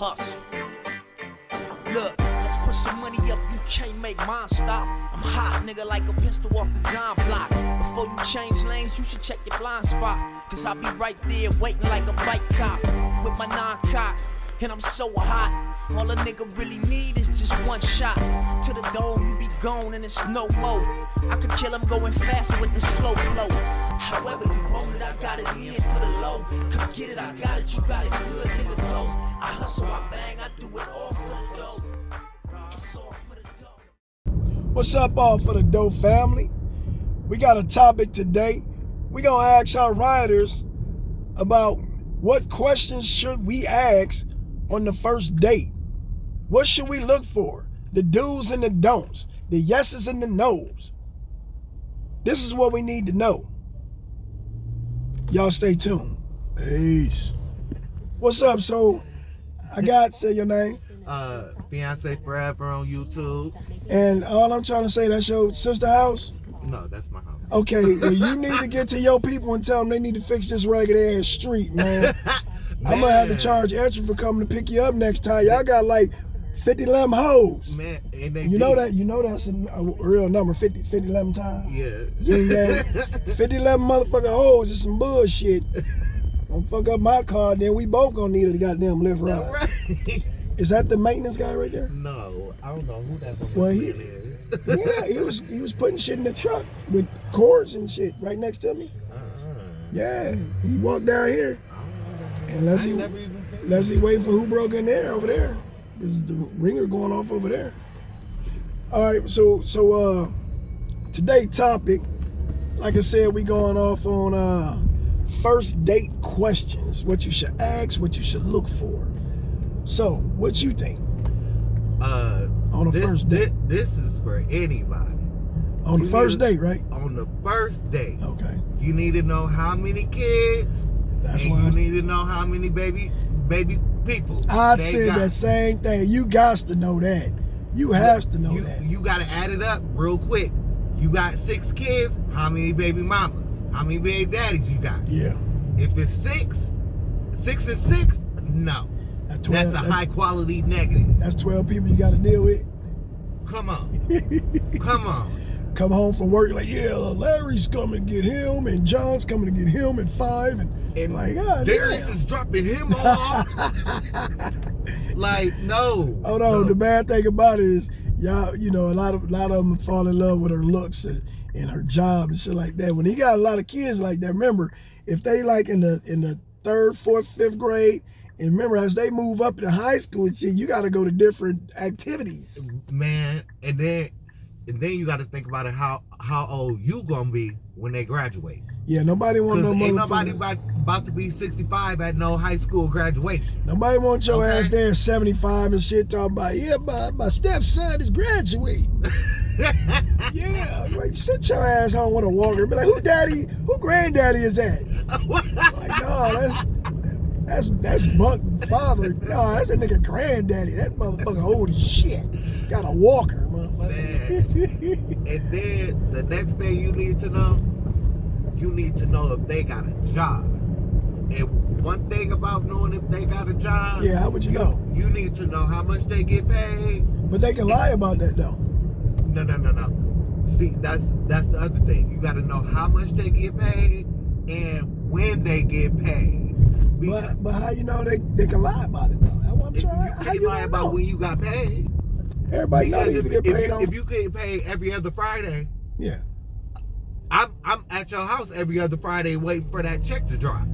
hustle. Look, let's put some money up, you can't make mine stop. I'm hot, nigga, like a pistol off the dime block. Before you change lanes, you should check your blind spot. Cause I'll be right there waiting like a bike cop with my non-cock. And I'm so hot, all a nigga really need is just one shot. To the dome, you be gone and it's no more. I could kill him going faster with the slow flow. However you want it, I got it in for the low. Come get it, I got it, you got it good, nigga, go. I hustle, I bang, I do it all for the dough. It's all for the dough. What's up, all for the dough family? We got a topic today. We gonna ask our riders about what questions should we ask on the first date. What should we look for? The do's and the don'ts, the yeses and the nos. This is what we need to know. Y'all stay tuned. Peace. What's up? So say your name. Fiance Forever on YouTube. And all I'm trying to say, that's your sister house? No, that's my house. Okay, well, you need to get to your people and tell them they need to fix this ragged ass street, man. I'm gonna have to charge extra for coming to pick you up next time. Y'all got like 50 lemon hoes. Man, and You know that's a real number, 50 lemon times. Yeah. Yeah. 50 lemon motherfucking hoes is some bullshit. Don't fuck up my car, then we both gonna need a goddamn lift ride. Right. Is that the maintenance guy right there? No, I don't know who that Well, is. Yeah, he was putting shit in the truck with cords and shit right next to me. Yeah, he walked down here. Unless he waiting for who broke in there over there. There's the ringer going off over there. All right, so today's topic, like I said, we going off on first date questions. What you should ask, what you should look for. So, what you think? On the first date. This is for anybody. On the first date, right? On the first date. Okay. You need to know how many kids. That's and why you need to know how many baby people. I'd say that same thing. You got to know that. You have to know that. You got to add it up real quick. You got 6 kids. How many baby mamas? How many baby daddies you got? Yeah. If it's 6 and 6, no. That's a high quality negative. That's 12 people you got to deal with. Come on. Come on. Come home from work like, yeah, Larry's coming to get him, and John's coming to get him at 5, and like, God, Darius is dropping him off. Like, no. Hold on. No. The bad thing about it is, y'all, a lot of them fall in love with her looks and her job and shit like that. When he got a lot of kids like that, remember, if they like in the 3rd, 4th, 5th grade, and remember, as they move up to high school and shit, you got to go to different activities. Man, and then you got to think about it, how old you gonna be when they graduate. Yeah, nobody want no motherfucker. Ain't nobody about to be 65 at no high school graduation. Nobody want your ass there 75 and shit talking about, yeah, my stepson is graduating. Yeah, like, sit your ass home with a walker. Be like, who granddaddy is that? Like, no, that's Buck father. No, that's a nigga granddaddy. That motherfucker old as shit. Got a walker, motherfucker. And then the next thing you need to know if they got a job. And one thing about knowing if they got a job. Yeah, how would you know? You need to know how much they get paid. But they can lie about that though. No. See, that's the other thing. You got to know how much they get paid and when they get paid. But how you know they can lie about it though? That's what I'm trying. How you lie about when you got paid? Everybody knows you get paid. If you get paid every other Friday, yeah. I'm at your house every other Friday waiting for that check to drop.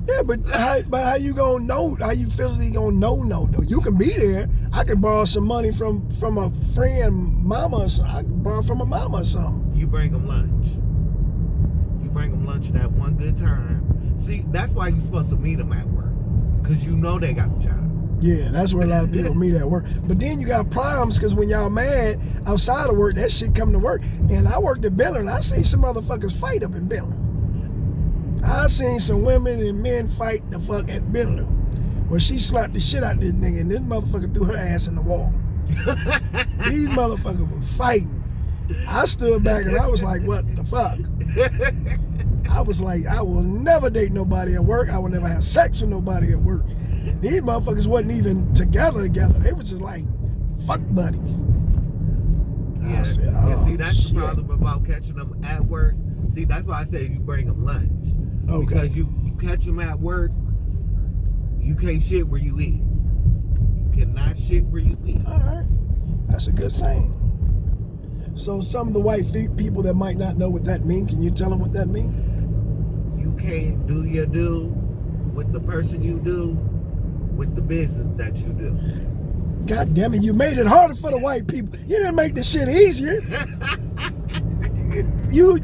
Yeah, but how you gonna know? How you physically gonna know though? You can be there. I can borrow some money from a friend, mama. I can borrow from a mama or something. You bring them lunch. You bring them lunch that one good time. See, that's why you're supposed to meet them at work, because you know they got a job. Yeah, that's where a lot of people meet at work. But then you got problems, because when y'all mad outside of work, that shit come to work. And I worked at Bentley, and I seen some motherfuckers fight up in Bentley. I seen some women and men fight the fuck at Bentley. Well, she slapped the shit out this nigga, and this motherfucker threw her ass in the wall. These motherfuckers were fighting. I stood back and I was like, what the fuck? I was like, I will never date nobody at work. I will never have sex with nobody at work. These motherfuckers wasn't even together. They was just like fuck buddies. Yeah. I said, And see, that's shit. the problem about catching them at work. See, that's why I say you bring them lunch. Okay. Because you catch them at work, you can't shit where you eat. You cannot shit where you eat. All right. That's a good saying. So some of the white people that might not know what that means, can you tell them what that means? You can't do your do with the person you do with the business that you do. God damn it, you made it harder for the white people. You didn't make this shit easier.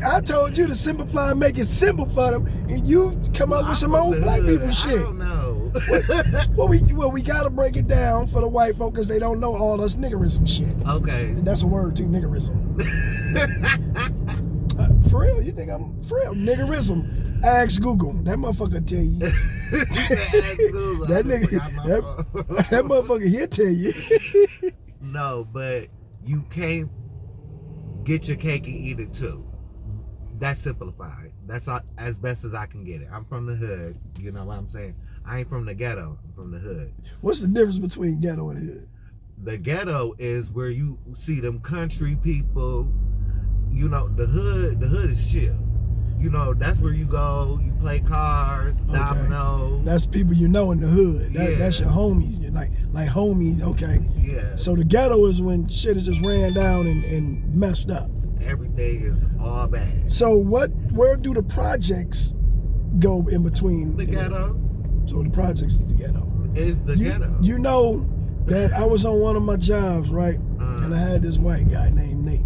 I told you to simplify and make it simple for them, and you come up with some old black people shit. I don't know. Well, we gotta break it down for the white folk because they don't know all us niggerism shit. Okay. That's a word too, niggerism. For real, you think I'm for real? Niggerism. Ask Google. That motherfucker tell you. That motherfucker he'll tell you. No, but you can't get your cake and eat it too. That's simplified. That's as best as I can get it. I'm from the hood. You know what I'm saying? I ain't from the ghetto. I'm from the hood. What's the difference between ghetto and hood? The ghetto is where you see them country people. You know, the hood is chill. You know, that's where you go, you play cards, dominoes. That's people you know in the hood. Yeah. That's your homies. You're like homies, okay. Yeah. So the ghetto is when shit is just ran down and messed up. Everything is all bad. So where do the projects go in between? The ghetto So the projects is the ghetto. is the ghetto. You know that I was on one of my jobs, right? And I had this white guy named Nate.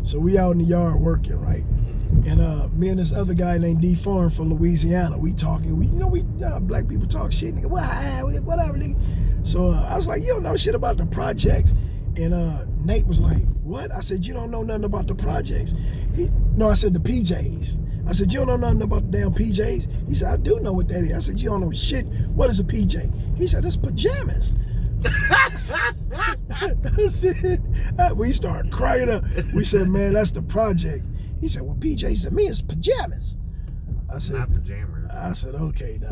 So we out in the yard working, right? And me and this other guy named D Farm from Louisiana, we talking. We black people talk shit, nigga. Whatever, nigga. So I was like, you don't know shit about the projects. And Nate was like, what? I said, you don't know nothing about the projects. I said the PJs. I said, you don't know nothing about the damn PJs? He said, I do know what that is. I said, you don't know shit. What is a PJ? He said, it's pajamas. I said, we started crying up. We said, man, that's the project. He said, well, PJs to me is pajamas. I said, not pajamas. I said, okay, dog.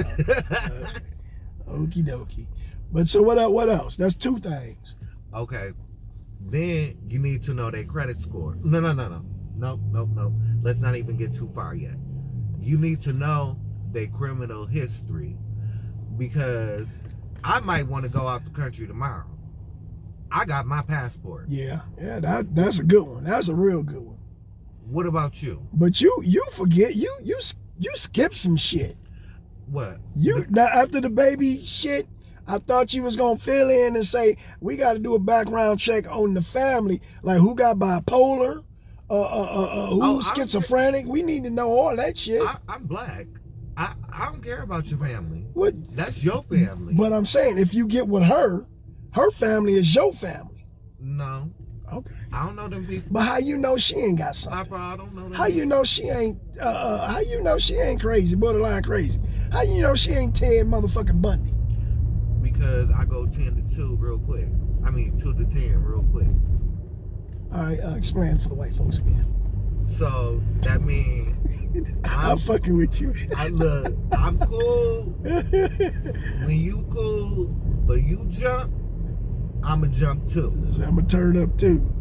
Okie dokie. But so what else? That's two things. Okay. Then you need to know their credit score. No. Nope. Let's not even get too far yet. You need to know their criminal history, because I might want to go out the country tomorrow. I got my passport. Yeah, that's a good one. That's a real good one. What about you? But you forget, you skip some shit. What? Now after the baby shit, I thought you was gonna fill in and say we got to do a background check on the family, like who got bipolar, who's schizophrenic. We need to know all that shit. I'm black. I don't care about your family. What? That's your family. But I'm saying if you get with her family is your family. No. Okay. I don't know them people. But how you know she ain't got something? I don't know them. How you know she ain't? How you know she ain't crazy, borderline crazy? How you know she ain't Ted motherfucking Bundy? Because I go 10 to 2 real quick. I mean 2 to 10 real quick. All right, explain for the white folks again. So that means I'm fucking with you. I'm cool when you cool, but you jump, I'ma jump too. So I'm gonna turn up too.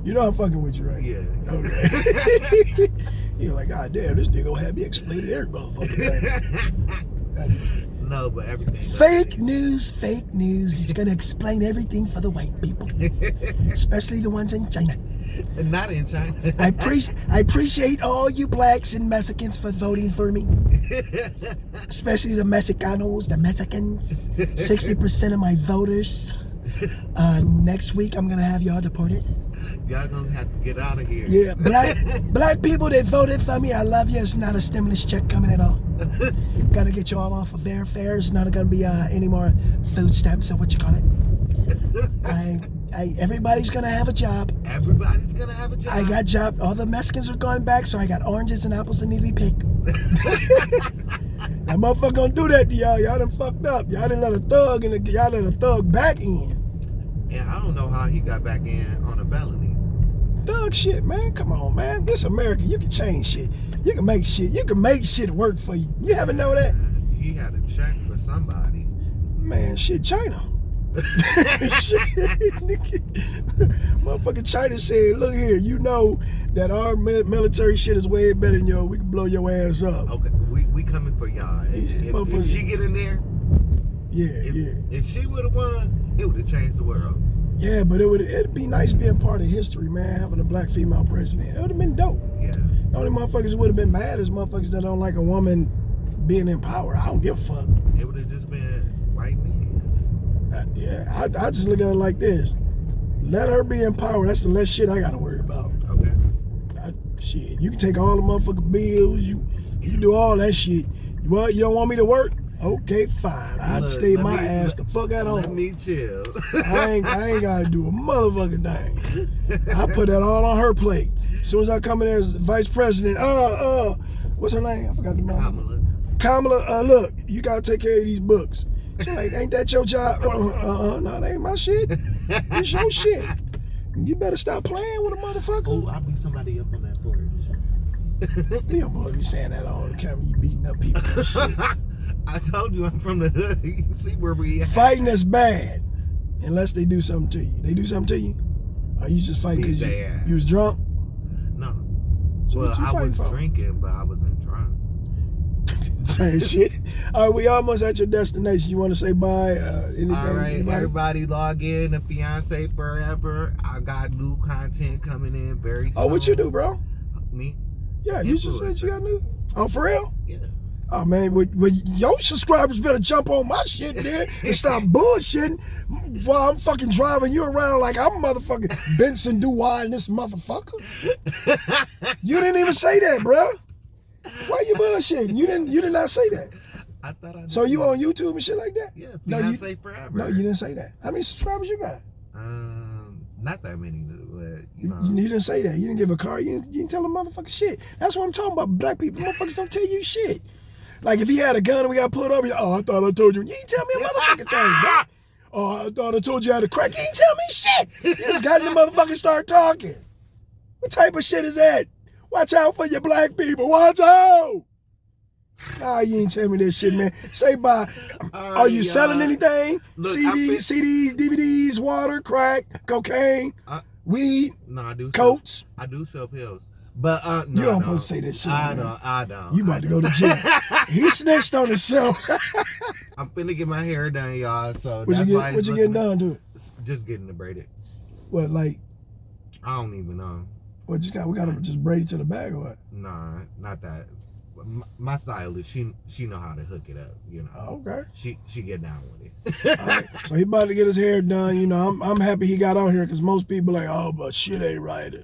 You know I'm fucking with you, right? Yeah. Okay. You're like, God damn, this nigga gonna have me explain it every motherfucking thing. No, but everything. Fake news. He's gonna explain everything for the white people, especially the ones in China. Not in China. I appreciate all you blacks and Mexicans for voting for me, especially the Mexicanos, the Mexicans. 60% of my voters. Next week I'm gonna have y'all deported. Y'all gonna have to get out of here. Yeah, black people that voted for me, I love you. It's not a stimulus check coming at all. Gotta get you all off of airfare. It's not gonna be any more food stamps or what you call it. Everybody's gonna have a job. Everybody's gonna have a job. I got jobs. All the Mexicans are going back, so I got oranges and apples that need to be picked. That motherfucker gonna do that to y'all. Y'all done fucked up. Y'all didn't let a thug back in. And I don't know how he got back in on a felony. thug shit, man. Come on, man. This America, you can change shit. You can make shit. You can make shit work for you. You haven't know that? He had a check for somebody. Man, shit, China. Shit, motherfucking China said, look here, you know that our military shit is way better than yours. We can blow your ass up. Okay, we coming for y'all. If she get in there, if she would have won, it would have changed the world. Yeah, but it'd be nice being part of history, man, having a black female president. It would have been dope. Yeah. The only motherfuckers who would have been mad is motherfuckers that don't like a woman being in power. I don't give a fuck. It would have just been white men. I just look at it like this. Let her be in power. That's the less shit I got to worry about. Okay. Shit, you can take all the motherfucking bills. You can do all that shit. What, you don't want me to work? Okay, fine. I'd stay my ass the fuck at home. Let me chill. I ain't got to do a motherfucking thing. I put that all on her plate. As soon as I come in there as vice president, what's her name? I forgot the name. Kamala, look, you got to take care of these books. She's like, ain't that your job? No, that ain't my shit. It's your shit. You better stop playing with a motherfucker. Oh, I'll beat somebody up on that porch. You don't supposed to be saying that on the camera. You beating up people and shit. I told you I'm from the hood. You see where we at. Fighting is bad. Unless they do something to you. They do something to you? Or you just fight because you was drunk? No. So well, I was drinking, but I wasn't drunk. Same shit. All right, we almost at your destination. You want to say bye? Anything? All right, everybody log in to Fiance Forever. I got new content coming in very soon. Oh, what you do, bro? Me? Yeah, you just said you got new. Oh, for real? Yeah. Oh, man, well, your subscribers better jump on my shit there and stop bullshitting while I'm fucking driving you around like I'm motherfucking Benson Dewey and this motherfucker. You didn't even say that, bro. Why you bullshitting? You did not say that. I thought I did. So you on YouTube and shit like that? Yeah, Fiance Forever. No, you didn't say that. How many subscribers you got? Not that many, but you know. You didn't say that. You didn't give a car. You didn't tell them motherfucking shit. That's what I'm talking about. Black people, motherfuckers don't tell you shit. Like if he had a gun and we got pulled over, I thought I told you. You ain't tell me a motherfucking thing, bro. Oh, I thought I told you I had a crack. You ain't tell me shit. You just got in the motherfucker start talking. What type of shit is that? Watch out for your black people. Watch out. Nah, you ain't tell me this shit, man. Say bye. Are you selling anything? Look, CDs, DVDs, water, crack, cocaine, weed, no, I do coats. I do sell pills. But no, you don't supposed to say that shit. I don't. You about to go to jail. He snitched on himself. I'm finna get my hair done, y'all. So what you getting done to it? Just getting it braided. What, like? I don't even know. What, we gotta just braid it to the back or what? Nah, not that. My stylist, she know how to hook it up, you know. Oh, okay. She get down with it. All right. So he about to get his hair done. You know, I'm happy he got on here because most people like, oh, but shit ain't right.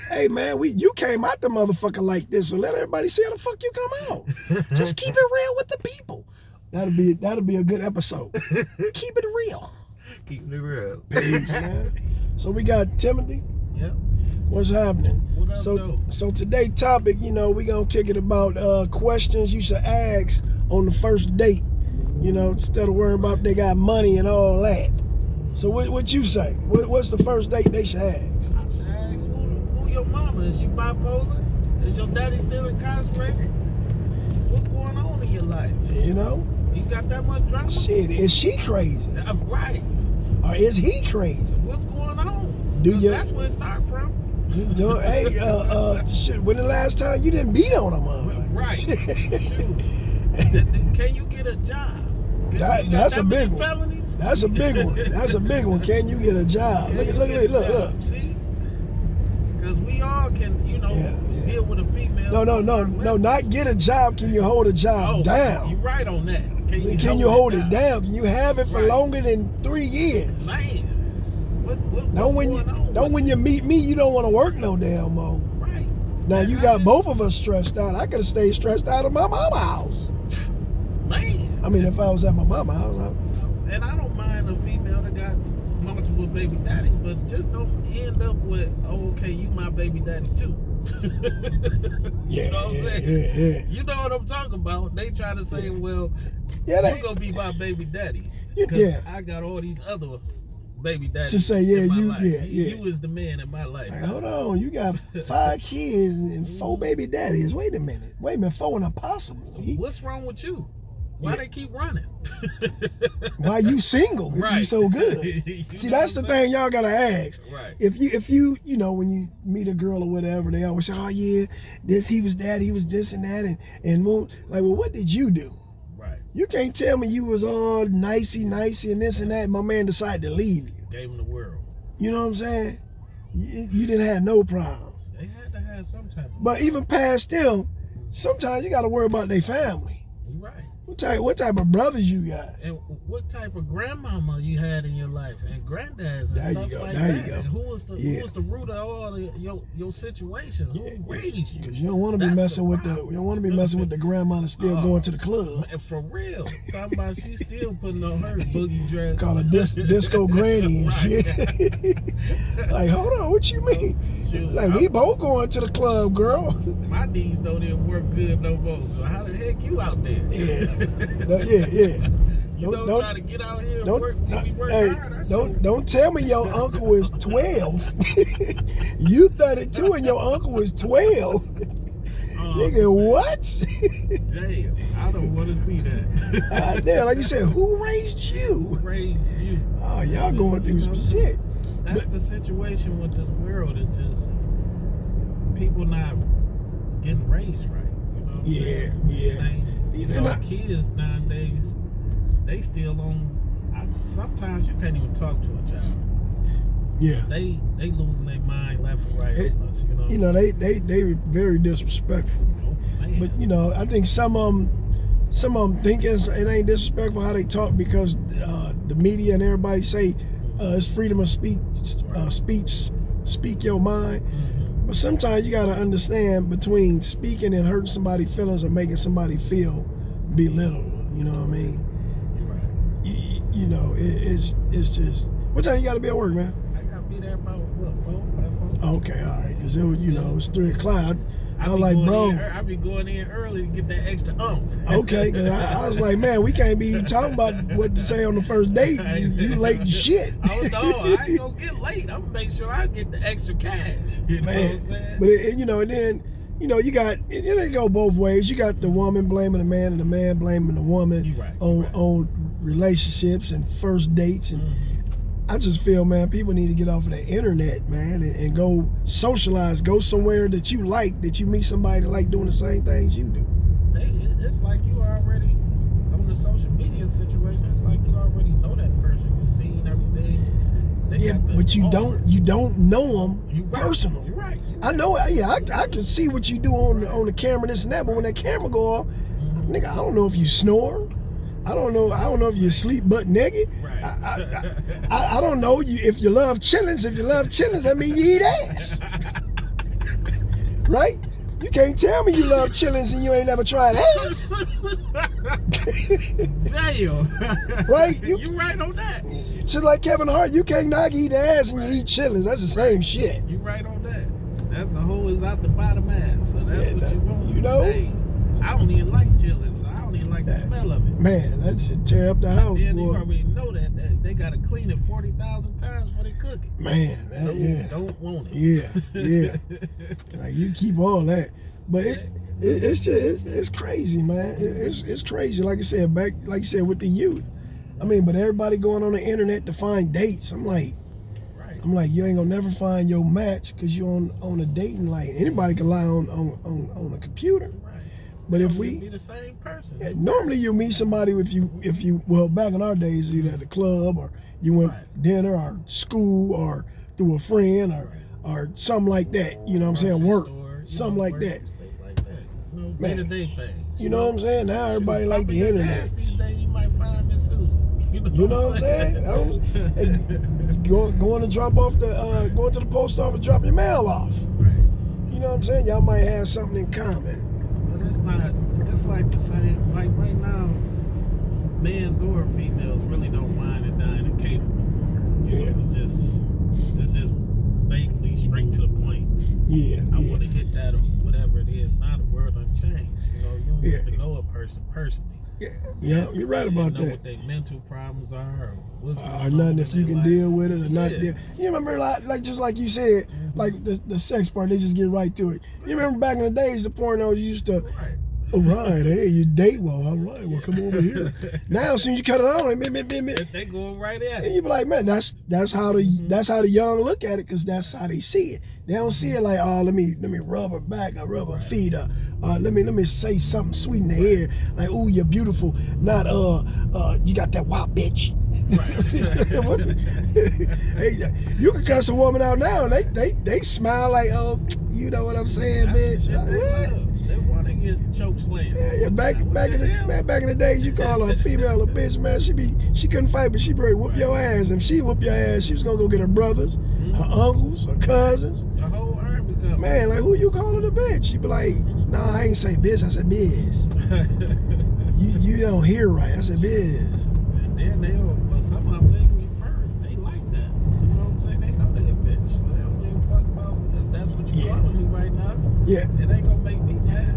Hey man, you came out the motherfucker like this, so let everybody see how the fuck you come out. Just keep it real with the people. That'll be a good episode. Keep it real. Keep it real. Peace, man. So we got Timothy. Yep. What's happening? What up, so today's topic, you know, we gonna kick it about questions you should ask on the first date. You know, instead of worrying about if they got money and all that. So what you say? What's the first date they should ask? I should ask who your mama? Is she bipolar? Is your daddy still incarcerated? What's going on in your life? You know? You got that much drama? Shit, is she crazy? Right. Or is he crazy? What's going on? That's where it start from. You know, hey, shit, when the last time you didn't beat on him? Right. Shoot. Can you get a job? That's a big one. Felonies? That's a big one. That's a big one. Can you get a job? Look. See? Because we all can, you know, deal with a female. No, not get a job. Can you hold a job down? You're right on that. Can you hold it down? Can you have it for longer than 3 years? Man, when you meet me, you don't want to work no damn more. Right. Now you got both of us stressed out. I could have stayed stressed out at my mama's house. Man. I mean, if I was at my mama's house. And I don't mind a female that got multiple baby daddies, but just don't end up with, oh, okay, you my baby daddy too. You know what I'm saying? Yeah. You know what I'm talking about. They try to say, well, you're going to be my baby daddy. Because I got all these other baby daddy. To say, yeah, in my you, life. yeah. You is the man in my life. Like, hold on, you got 5 kids and 4 baby daddies. Wait a minute, 4 and impossible. What's wrong with you? Why they keep running? Why you single if you so good? See, that's the thing y'all gotta ask. Right. If you when you meet a girl or whatever, they always say, oh yeah, he was that, he was this and that, and like, well, what did you do? Right. You can't tell me you was all nicey and this and that, and my man decided to leave you. Gave him the world. You know what I'm saying? You didn't have no problems. They had to have some type of. But even past them, sometimes you gotta worry about their family. You're right. What type of brothers you got? And what type of grandmama you had in your life, and granddads and stuff like that. And who was the root of all your situations? Who raised you? Because you don't want to be messing with the grandma that's still going to the club. For real. Talking about she still putting on her boogie dress. Call her disco granny and shit. Like, hold on, what you mean? Like, we both going to the club, girl. My knees don't even work good no more. So how the heck you out there? Yeah. You don't try to get out here and work when we work hard. Don't tell me your uncle is 12. You 32 and your uncle is 12. Nigga, what? Damn, I don't want to see that. Damn, like you said, who raised you? Who raised you? Oh, y'all going through some shit. That's the situation with this world. It's just people not getting raised right. You know what I'm saying? Kids nowadays, they still on. Sometimes you can't even talk to a child. Yeah, they losing their mind left and right on us. They very disrespectful. Oh, but I think some of them think it ain't disrespectful how they talk because the media and everybody say it's freedom of speech. Speak your mind. Mm-hmm. But sometimes you gotta understand between speaking and hurting somebody's feelings or making somebody feel belittled. You know what I mean? You're right. It's just. What time you gotta be at work, man? I gotta be there about 4? Okay, all right. Cause it was, it's 3 o'clock. I was like, bro, I be going in early to get that extra Okay, cause I was like, man, we can't be talking about what to say on the first date. You late as shit. Oh no, I ain't gonna get late. I'm gonna make sure I get the extra cash. You know what I'm saying? But then you got it ain't go both ways. You got the woman blaming the man and the man blaming the woman on relationships and first dates and. Mm-hmm. I just feel, man, people need to get off of the internet, man, and go socialize, go somewhere that you like, that you meet somebody that like doing the same things you do. It's like you already on the social media situation. It's like you already know that person. You've seen everything. But you don't know them personally. You're right. I know. Yeah, I can see what you do on the camera, this and that. But when that camera go off, nigga, I don't know if you snore. I don't know if you sleep butt naked. Right. I don't know if you love chillins. If you love chillins, that means you eat ass. Right? You can't tell me you love chillins and you ain't never tried ass. Damn. Right? You right on that. Just like Kevin Hart, you can't not eat ass and you eat chillins. That's the same shit. You right on that. That's the whole is out the bottom ass. So that's what you want. Hey, I don't even like chillins, so I don't even like the smell of it. Man, that shit tear up the house, boy. You already know that they gotta clean it 40,000 times before they cook it. Man, don't want it. Yeah. Like you keep all that, but it's just it's crazy, man. It's crazy. Like I said, with the youth. I mean, but everybody going on the internet to find dates. I'm like, you ain't gonna never find your match because you're on a dating like anybody can lie on a computer. But if we be the same person, normally you meet somebody if you back in our days either at the club or you went dinner or school or through a friend or something like that. You know what I'm saying? Work, something like that. Day-to-day things. You know what I'm saying? Now everybody like the internet. These days you might find Miss Susan. You know what I'm saying? Going to drop off going to the post office, drop your mail off. Right. You know what I'm saying? Y'all might have something in common. It's like the same, like right now, males or females really don't mind and dine and cater. It's just basically straight to the point. I want to hit that or whatever it is. Now the world done changed. You don't get to know a person personally. Yeah, you're right about know that. what their mental problems are, or what's going Or on nothing if you can life. deal with it or not deal. You remember like just like you said, like the sex part, they just get right to it. You remember back in the days, the pornos used to. Right. All right, hey, you date well. All right, well, come over here. Now, as soon as you cut it on, They going right at and it. you be like, man, that's how the young look at it, because that's how they see it. They don't see it like, oh, let me rub her back, I rub her feet, let me say something sweet in the ear, like, ooh, you're beautiful. Not you got that wild bitch. Hey, you can cuss a woman out now, and they smile like, oh, you know what I'm saying, That's bitch. the shit they want to get choke slammed. Yeah, back in the days, you call a female a bitch, man. She couldn't fight, but she probably whoop your ass. If she whoop your ass, she was gonna go get her brothers, her uncles, her cousins. The whole army coming. Man, like, who you calling a bitch? She be like, nah, I ain't say bitch, I said biz. you don't hear right. I said biz. And then but some of them, they refer, they like that. You know what I'm saying? They know they a bitch. So they don't give a fuck about if that's what you calling me right now. Yeah. It ain't gonna make me mad.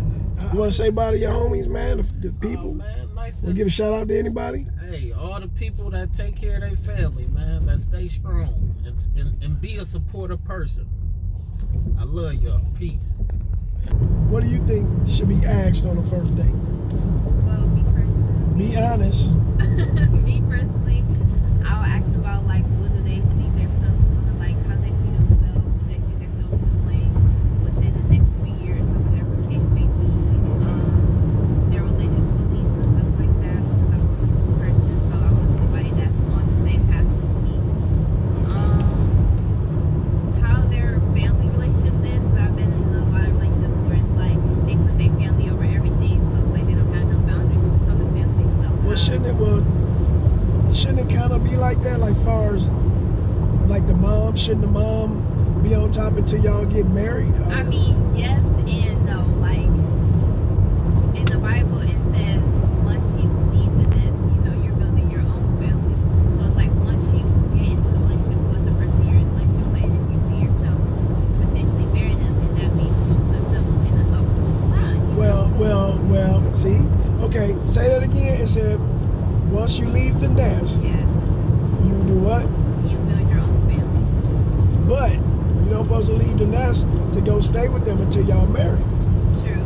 You want to say bye to your homies, man, the people? Oh, man, nice to give a shout out to anybody? Hey, all the people that take care of their family, man, that stay strong and be a supportive person. I love y'all. Peace. What do you think should be asked on the first date? Well, me personally. Be honest. Me personally, I'll ask about like what do they see themselves doing, like how they see themselves, what they see themselves doing within the next few years or whatever the case may be. Their religious beliefs and stuff like that, because I'm a religious person, so I want somebody that's on the same path as me. How their family relationships is, because I've been in a lot of relationships where it's like they put their family over everything, so it's like they don't have no boundaries with some of the family. So shouldn't it kind of be like that, like far as like shouldn't the mom be on top until y'all get married? I mean, yes and no. Like in the Bible, it says once you leave the nest, you're building your own family. So it's like once you get into a relationship with the person you're in a relationship with, and if you see yourself potentially marrying them, then that means you should put them in the up front. Well, see? Okay, say that again. It said once you leave the nest, Yes. you do what? You build your own family. But you don't supposed to leave the nest to go stay with them until y'all married. True.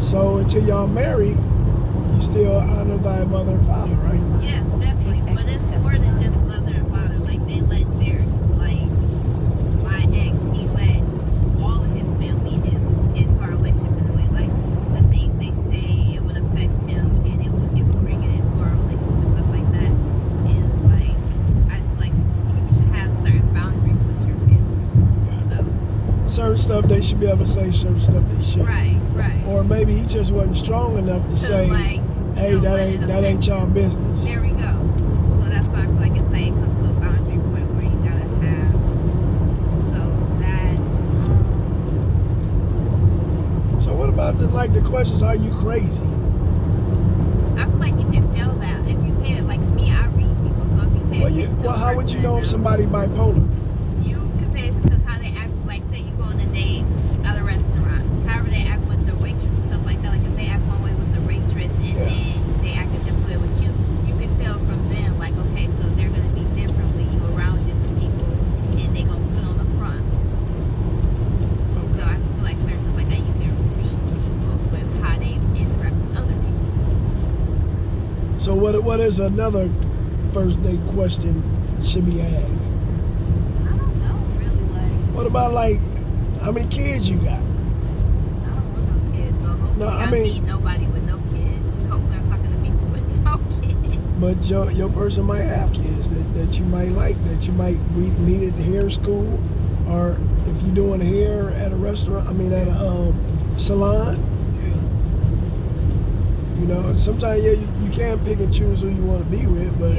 So until y'all married, you still honor thy mother and father, right? Yes, definitely. But it's more than just mother and father. Like they let my ex, he let all of his family into our relationship in a way. Like the things they say, it would affect him, and it would bring it into our relationship and stuff like that. And it's like, I just feel like you should have certain boundaries with your family. So Certain stuff they should be able to say, certain stuff they shouldn't. right. Or maybe he just wasn't strong enough to say, like, hey, that ain't y'all business. There we go. So that's why I feel like it's like it comes to a boundary point where you gotta have. So that. So what about the questions? Are you crazy? I feel like you can tell that if you pay it. Like me, I read people. So if you pay attention to Well, how would you know if person, somebody bipolar? you can pay attention to how they act. Like say you go on a date at a restaurant, however they act with the waitress and stuff like that. Like if they act one way with the waitress and then they act a different way with you, you can tell from them. Like okay, so they're gonna be different when you around different people, and they gonna put on the front. So I just feel like certain stuff like that you can read people with how they interact with other people. So what is another first date question should be asked? I don't know, really. Like What about how many kids you got? I don't want no kids, so hopefully I meet nobody with no kids. Hopefully I'm talking to people with no kids. But your person might have kids that you might like, that you might meet at the hair school, or if you're doing hair at a restaurant, at a salon. True. Sometimes you can pick and choose who you want to be with, but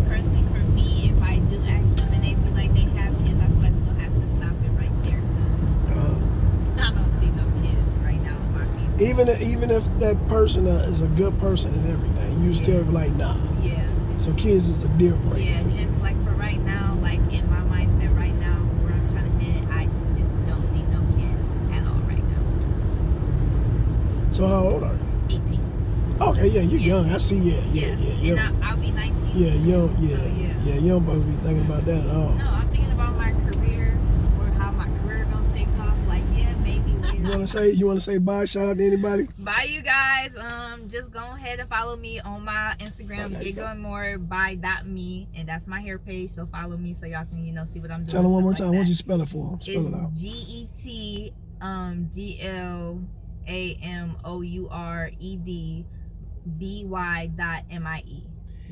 Personally, for me, if I do ask them and they be like they have kids, I feel like we'll have to stop it right there because I don't see no kids right now in my people. even if that person is a good person and everything, you still be like, nah. Yeah. So kids is a deal breaker. Yeah, for you. just like for right now, like in my mindset right now, where I'm trying to head, I just don't see no kids at all right now. So how old are you? 18. Okay, yeah, you're young. I see. Yeah. And I'll be 19. Yeah, young. Yeah, So, yeah. You don't supposed to be thinking about that at all. No, I'm thinking about my career or how my career gonna take off. Like, yeah, maybe later. You wanna say bye? Shout out to anybody? Bye, you guys. Just go ahead and follow me on my Instagram, gigglemore.me, and that's my hair page. So follow me so y'all can see what I'm doing. Tell them one more like time. Why don't you spell it for them? Spell it out. GET GLAMOUREDBY.MIE.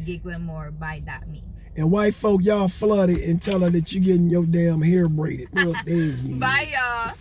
Gigglemore.me. And white folk, y'all flooded and tell her that you getting your damn hair braided. Look, there you Bye, y'all.